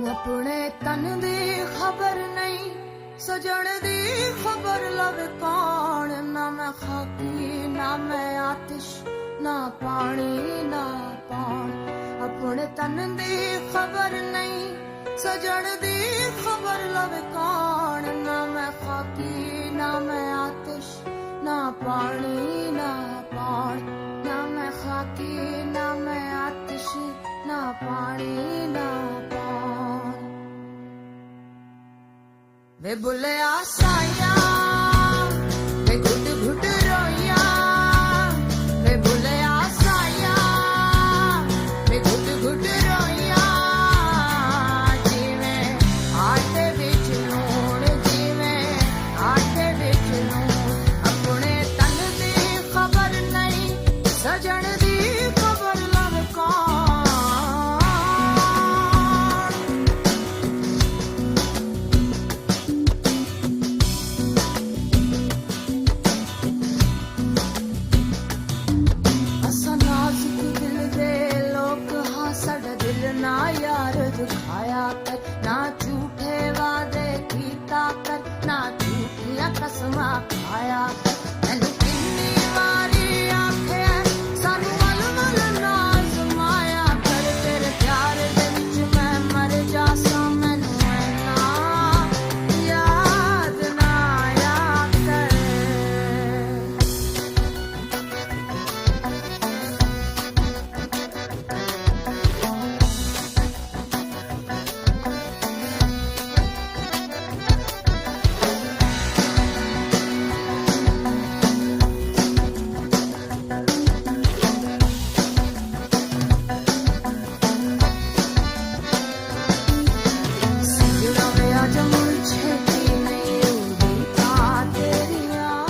अपने तन दी खबर नहीं, सजण दी खबर लवे कौन। ना मैं खाकी ना मैं आतिश, ना पानी ना पान। अपने तन दी खबर नहीं, सजण दी खबर लवे कौन। ना मैं खाकी ना मैं आतिश, ना पानी ना पान। ना मैं खाकी ना मैं आतिश, ना पानी ना पान। वे बुलिया साया